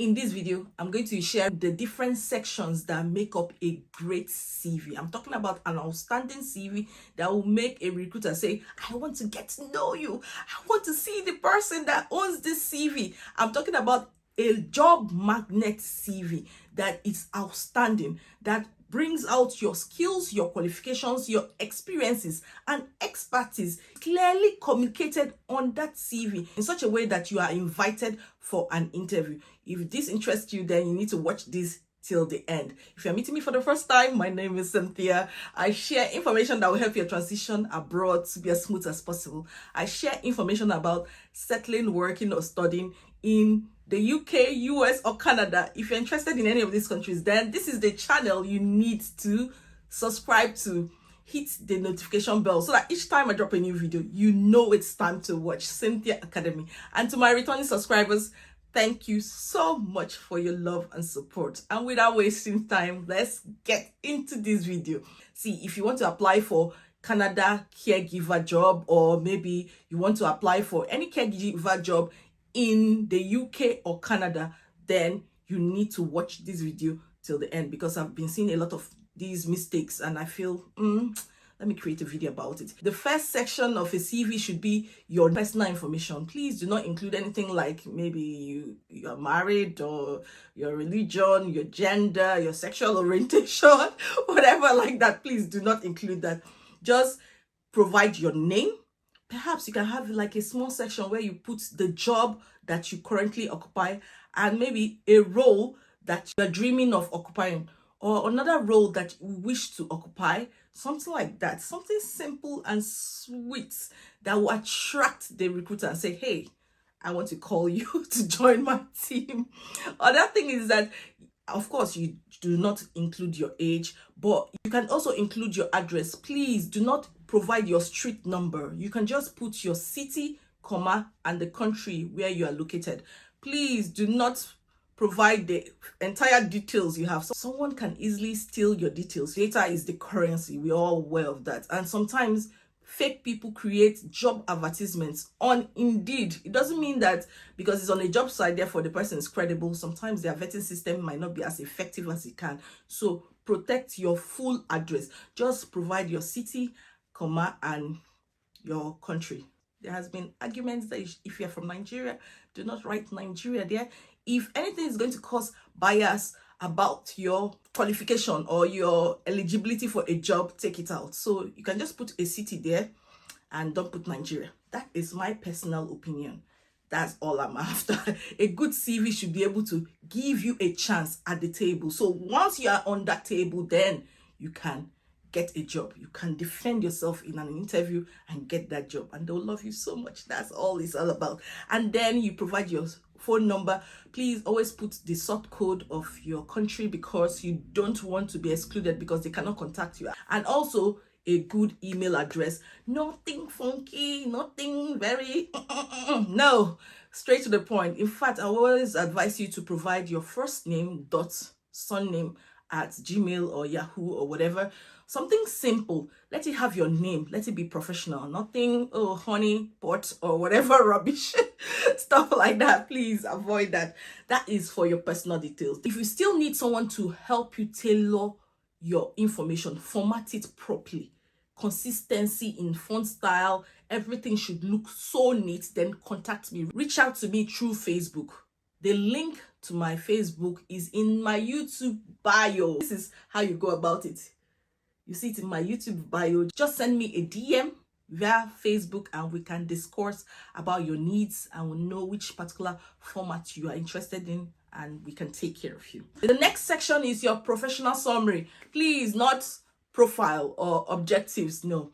In this video, I'm going to share the different sections that make up a great CV. I'm talking about an outstanding CV that will make a recruiter say, I want to get to know you. I want to see the person that owns this CV. I'm talking about a job magnet CV that is outstanding, that brings out your skills, your qualifications, your experiences, and expertise clearly communicated on that CV in such a way that you are invited for an interview. If this interests you, then you need to watch this till the end. If you're meeting me for the first time, my name is Cynthia. I share information that will help your transition abroad to be as smooth as possible. I share information about settling, working, or studying in the UK, US, or Canada. If you're interested in any of these countries, then this is the channel you need to subscribe to. Hit the notification bell so that each time I drop a new video, you know it's time to watch Cynthia Academy. And to my returning subscribers, thank you so much for your love and support. And without wasting time, let's get into this video. See, if you want to apply for Canada caregiver job, or maybe you want to apply for any caregiver job in the UK or Canada, then you need to watch this video till the end, because I've been seeing a lot of these mistakes and I feel let me create a video about it. The first section of a CV should be your personal information. Please do not include anything like maybe you're married, or your religion, your gender, your sexual orientation, whatever like that. Please do not include that. Just provide your name. Perhaps you can have like a small section where you put the job that you currently occupy, and maybe a role that you're dreaming of occupying, or another role that you wish to occupy, something like that. Something simple and sweet that will attract the recruiter and say, hey, I want to call you to join my team. Other thing is that, of course, you do not include your age, but you can also include your address. Please do not provide your street number. You can just put your city, comma, and the country where you are located. Please do not provide the entire details you have. So someone can easily steal your details. Data is the currency. We're all aware of that. And sometimes fake people create job advertisements on Indeed. It doesn't mean that because it's on a job site, therefore the person is credible. Sometimes their vetting system might not be as effective as it can. So protect your full address. Just provide your city, comma, and your country. There has been arguments that if you're from Nigeria, do not write Nigeria there. If anything is going to cause bias about your qualification or your eligibility for a job, take it out. So you can just put a city there and don't put Nigeria. That is my personal opinion. That's all I'm after. A good CV should be able to give you a chance at the table. So once you are on that table, then you can get a job. You can defend yourself in an interview and get that job, and they'll love you so much. That's all it's all about. And then you provide your phone number. Please always put the sort code of your country, because you don't want to be excluded because they cannot contact you. And also a good email address. Nothing funky, nothing very no, straight to the point. In fact, I always advise you to provide your first name dot surname at Gmail or Yahoo or whatever. Something simple. Let it have your name. Let it be professional. Nothing, oh, honey pot or whatever rubbish. Stuff like that. Please avoid that. That is for your personal details. If you still need someone to help you tailor your information, format it properly. Consistency in font style. Everything should look so neat. Then contact me. Reach out to me through Facebook. The link to my Facebook is in my YouTube bio. This is how you go about it. You see it in my YouTube bio. Just send me a DM via Facebook and we can discuss about your needs, and we'll know which particular format you are interested in, and we can take care of you. The next section is your professional summary. Please, not profile or objectives. No.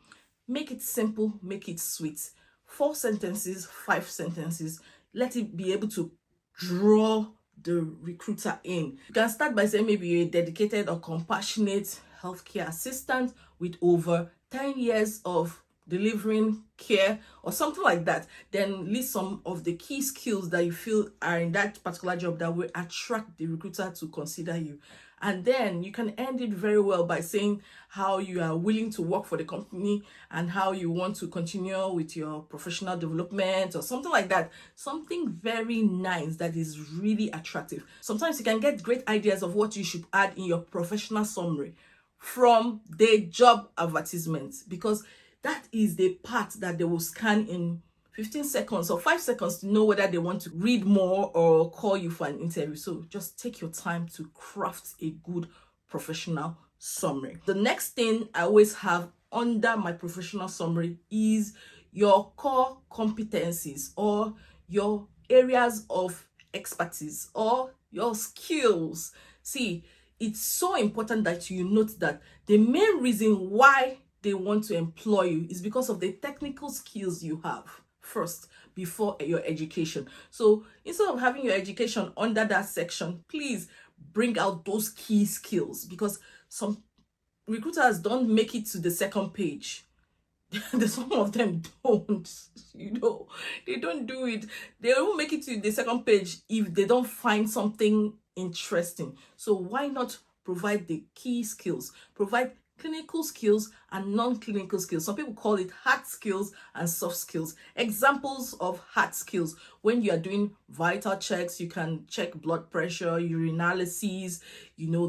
Make it simple, make it sweet. 4 sentences, 5 sentences. Let it be able to draw the recruiter in. You can start by saying maybe you're a dedicated or compassionate healthcare assistant with over 10 years of delivering care or something like that, then list some of the key skills that you feel are in that particular job that will attract the recruiter to consider you. And then you can end it very well by saying how you are willing to work for the company and how you want to continue with your professional development or something like that. Something very nice that is really attractive. Sometimes you can get great ideas of what you should add in your professional summary from the job advertisement, because that is the part that they will scan in 15 seconds or 5 seconds to know whether they want to read more or call you for an interview. So just take your time to craft a good professional summary. The next thing I always have under my professional summary is your core competencies or your areas of expertise or your skills. See, it's so important that you note that the main reason why they want to employ you is because of the technical skills you have first before your education. So instead of having your education under that section, please bring out those key skills, because some recruiters don't make it to the second page. Some of them don't, they don't do it. They won't make it to the second page if they don't find something interesting. So why not provide the key skills? Provide clinical skills and non-clinical skills. Some people call it hard skills and soft skills. Examples of hard skills: when you are doing vital checks, you can check blood pressure, urinalysis,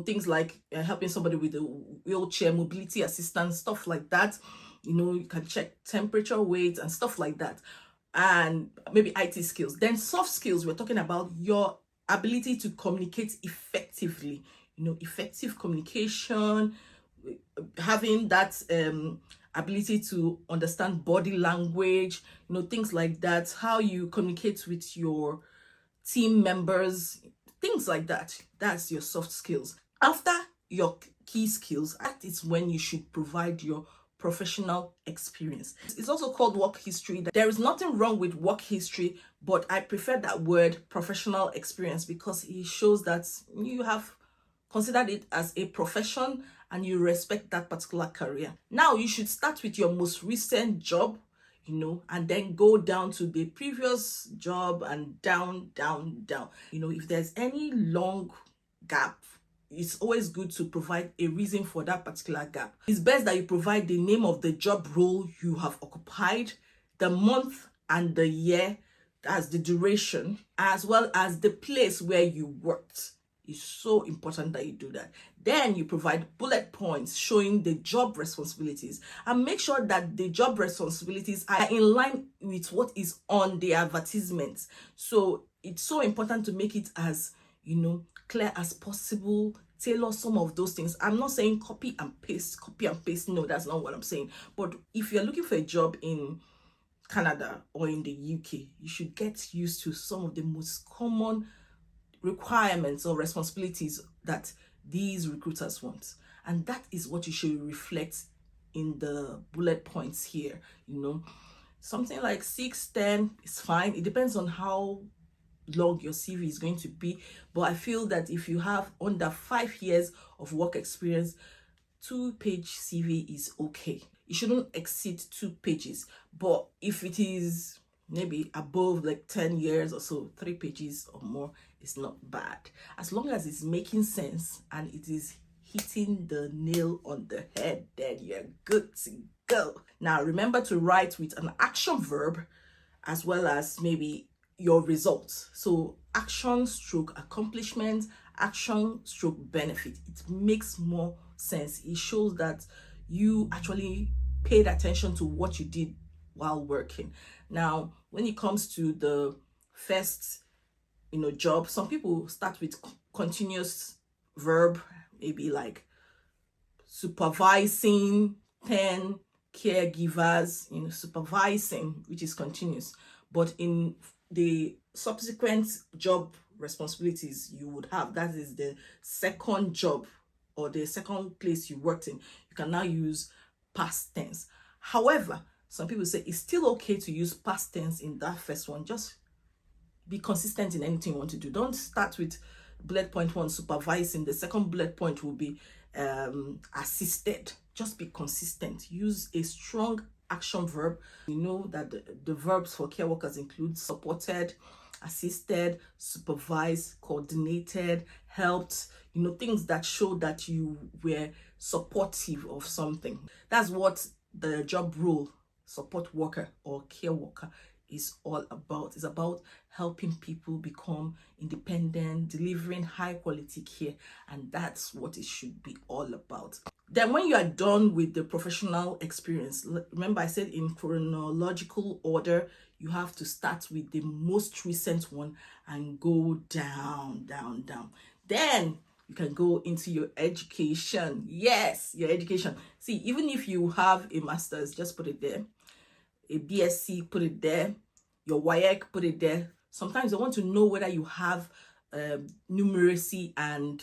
things like helping somebody with a wheelchair, mobility assistance, stuff like that. You can check temperature, weight, and stuff like that. And maybe IT skills. Then soft skills, we're talking about your ability to communicate effectively. Effective communication, having that ability to understand body language, things like that, how you communicate with your team members, things like that. That's your soft skills. After your key skills, that is when you should provide your professional experience. It's also called work history. There is nothing wrong with work history, but I prefer that word professional experience because it shows that you have considered it as a profession and you respect that particular career. Now you should start with your most recent job, and then go down to the previous job and down. If there's any long gap, it's always good to provide a reason for that particular gap. It's best that you provide the name of the job role you have occupied, the month and the year, as the duration, as well as the place where you worked. It's so important that you do that. Then you provide bullet points showing the job responsibilities, and make sure that the job responsibilities are in line with what is on the advertisements. So it's so important to make it as clear as possible. Tailor some of those things. I'm not saying copy and paste. No, that's not what I'm saying. But if you're looking for a job in Canada or in the UK, you should get used to some of the most common requirements or responsibilities that these recruiters want, and that is what you should reflect in the bullet points here. Something like 6-10 is fine. It depends on how long your CV is going to be, but I feel that if you have under 5 years of work experience, 2-page CV is okay. It shouldn't exceed 2 pages, but if it is maybe above like 10 years or so, 3 pages or more is not bad, as long as it's making sense and it is hitting the nail on the head. Then you're good to go. Now remember to write with an action verb as well as maybe your results. So action stroke accomplishment, action stroke benefit. It makes more sense. It shows that you actually paid attention to what you did while working. Now, when it comes to the first, job, some people start with continuous verb, maybe like supervising 10 caregivers, supervising, which is continuous. But in the subsequent job responsibilities you would have, that is the second job or the second place you worked in, you can now use past tense. However, some people say it's still okay to use past tense in that first one. Just be consistent in anything you want to do. Don't start with bullet point 1, supervising. The second bullet point will be assisted. Just be consistent. Use a strong action verb. You know that the verbs for care workers include supported, assisted, supervised, coordinated, helped, things that show that you were supportive of something. That's what the job role, support worker or care worker, is all about. It's about helping people become independent, delivering high quality care, and that's what it should be all about. Then when you are done with the professional experience, remember I said in chronological order, you have to start with the most recent one and go down, down, down. Then you can go into your education. Yes, your education. See, even if you have a master's, just put it there. A BSc, put it there. Your WAEC, put it there. Sometimes I want to know whether you have numeracy and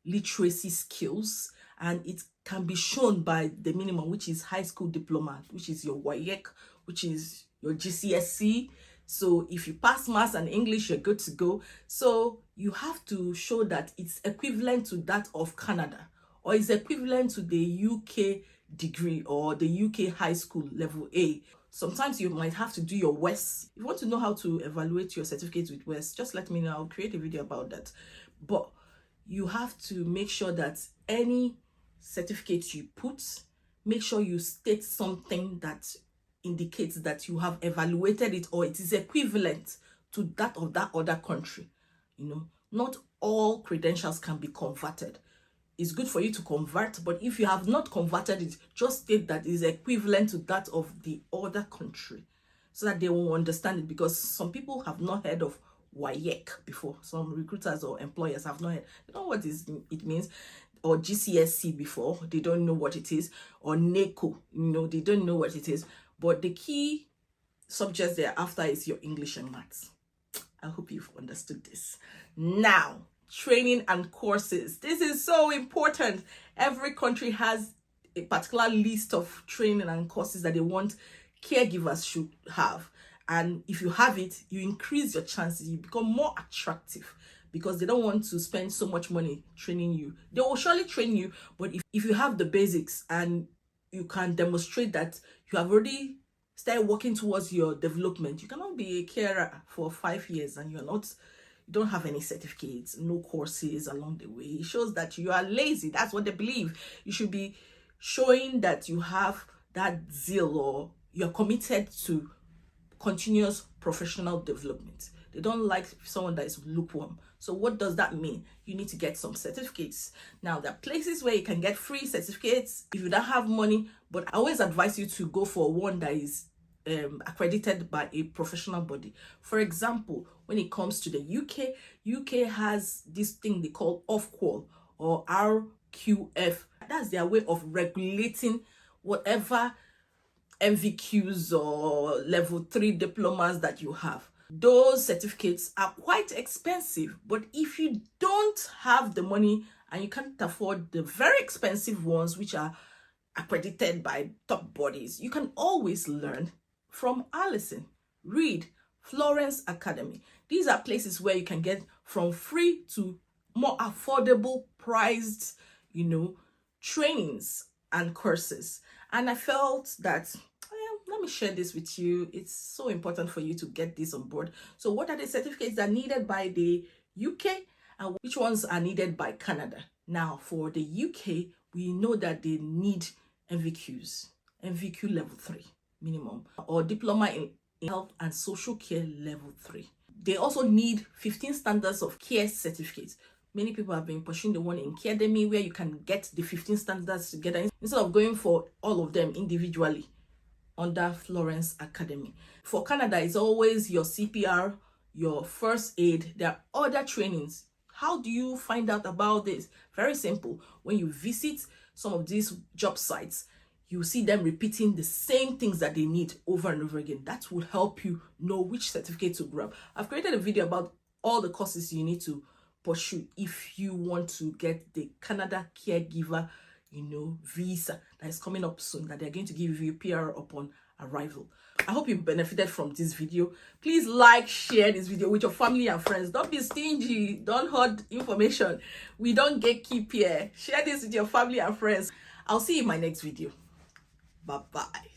literacy skills, and it can be shown by the minimum, which is high school diploma, which is your WAEC, which is your GCSE. So if you pass maths and English, you're good to go. So you have to show that it's equivalent to that of Canada, or is equivalent to the UK degree or the UK high school level A. Sometimes you might have to do your WES. If you want to know how to evaluate your certificates with WES, just let me know. I'll create a video about that. But you have to make sure that any certificate you put, make sure you state something that indicates that you have evaluated it or it is equivalent to that of that other country. Not all credentials can be converted. It's good for you to convert, but if you have not converted it, just state that it is equivalent to that of the other country so that they will understand it, because some people have not heard of WAEC before. Some recruiters or employers have not heard. They don't know what it means. Or GCSE before, they don't know what it is. Or NACO, they don't know what it is. But the key subjects thereafter is your English and maths. I hope you've understood this. Now, training and courses. This is so important. Every country has a particular list of training and courses that they want caregivers should have. And if you have it, you increase your chances. You become more attractive because they don't want to spend so much money training you. They will surely train you, but if you have the basics and you can demonstrate that you have already started working towards your development, you cannot be a carer for 5 years and you don't have any certificates, no courses along the way. It shows that you are lazy. That's what they believe. You should be showing that you have that zeal or you're committed to continuous professional development. They don't like someone that is lukewarm. So what does that mean? You need to get some certificates. Now, there are places where you can get free certificates if you don't have money, but I always advise you to go for one that is accredited by a professional body. For example, when it comes to the UK has this thing they call Ofqual or RQF. That's their way of regulating whatever MVQs or level 3 diplomas that you have. Those certificates are quite expensive, but if you don't have the money and you can't afford the very expensive ones which are accredited by top bodies, you can always learn from Allison, Reed, Florence Academy. These are places where you can get from free to more affordable priced, trainings and courses. And I felt that let me share this with you. It's so important for you to get this on board. So what are the certificates that are needed by the UK and which ones are needed by Canada? Now, for the UK, we know that they need MVQs, MVQ level 3 minimum, or diploma in health and social care level 3. They also need 15 standards of care certificates. Many people have been pushing the one in Academy where you can get the 15 standards together instead of going for all of them individually under Florence Academy. For Canada, it's always your CPR, your first aid. There are other trainings. How do you find out about this? Very simple. When you visit some of these job sites, you see them repeating the same things that they need over and over again. That will help you know which certificate to grab. I've created a video about all the courses you need to pursue if you want to get the Canada caregiver visa that is coming up soon, that they're going to give you PR upon arrival. I hope you benefited from this video. Please share this video with your family and friends. Don't be stingy. Don't hoard information. We don't gatekeep here. Share this with your family and friends. I'll see you in my next video. Bye-bye.